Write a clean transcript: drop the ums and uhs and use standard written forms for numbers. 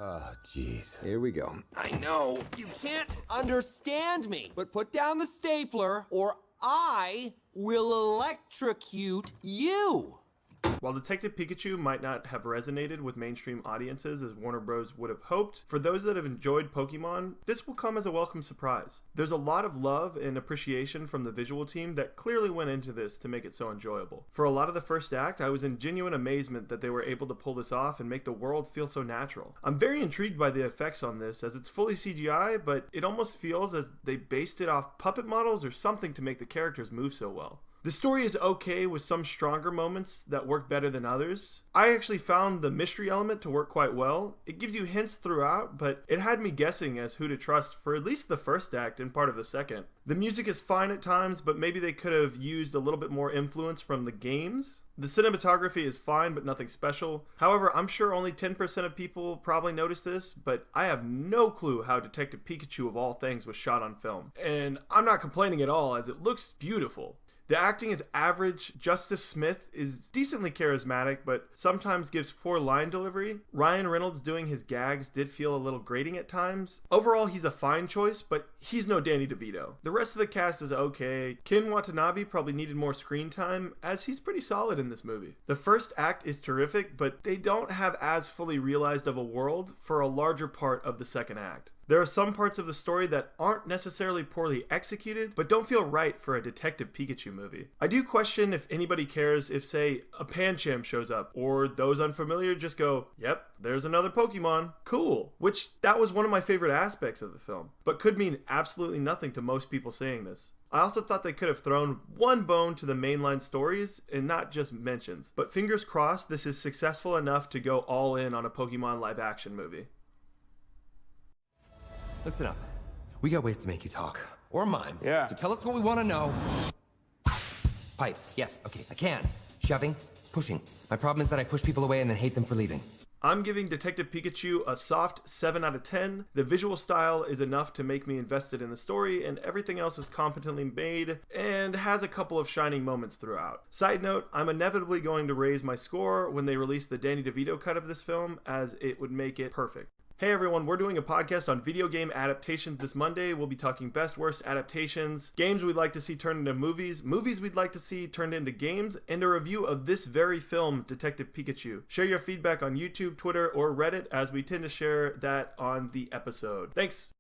Oh, jeez. Here we go. I know, you can't understand me, but put down the stapler or I will electrocute you. While Detective Pikachu might not have resonated with mainstream audiences as Warner Bros. Would have hoped, for those that have enjoyed Pokémon, this will come as a welcome surprise. There's a lot of love and appreciation from the visual team that clearly went into this to make it so enjoyable. For a lot of the first act, I was in genuine amazement that they were able to pull this off and make the world feel so natural. I'm very intrigued by the effects on this, as it's fully CGI, but it almost feels as they based it off puppet models or something to make the characters move so well. The story is okay with some stronger moments that work better than others. I actually found the mystery element to work quite well. It gives you hints throughout, but it had me guessing as who to trust for at least the first act and part of the second. The music is fine at times, but maybe they could have used a little bit more influence from the games. The cinematography is fine, but nothing special. However, I'm sure only 10% of people probably noticed this, but I have no clue how Detective Pikachu of all things was shot on film. And I'm not complaining at all, as it looks beautiful. The acting is average. Justice Smith is decently charismatic, but sometimes gives poor line delivery. Ryan Reynolds doing his gags did feel a little grating at times. Overall, he's a fine choice, but he's no Danny DeVito. The rest of the cast is okay. Ken Watanabe probably needed more screen time, as he's pretty solid in this movie. The first act is terrific, but they don't have as fully realized of a world for a larger part of the second act. There are some parts of the story that aren't necessarily poorly executed, but don't feel right for a Detective Pikachu movie. I do question if anybody cares if, say, a Pancham shows up, or those unfamiliar just go, yep, there's another Pokemon, cool, which that was one of my favorite aspects of the film, but could mean absolutely nothing to most people saying this. I also thought they could have thrown one bone to the mainline stories and not just mentions, but fingers crossed this is successful enough to go all in on a Pokemon live action movie. Listen up. We got ways to make you talk. Or mime. Yeah. So tell us what we want to know. Pipe. Yes. Okay. I can. Shoving. Pushing. My problem is that I push people away and then hate them for leaving. I'm giving Detective Pikachu a soft 7 out of 10. The visual style is enough to make me invested in the story, and everything else is competently made and has a couple of shining moments throughout. Side note, I'm inevitably going to raise my score when they release the Danny DeVito cut of this film, as it would make it perfect. Hey everyone, we're doing a podcast on video game adaptations this Monday. We'll be talking best, worst adaptations, games we'd like to see turned into movies, movies we'd like to see turned into games, and a review of this very film, Detective Pikachu. Share your feedback on YouTube, Twitter, or Reddit, as we tend to share that on the episode. Thanks!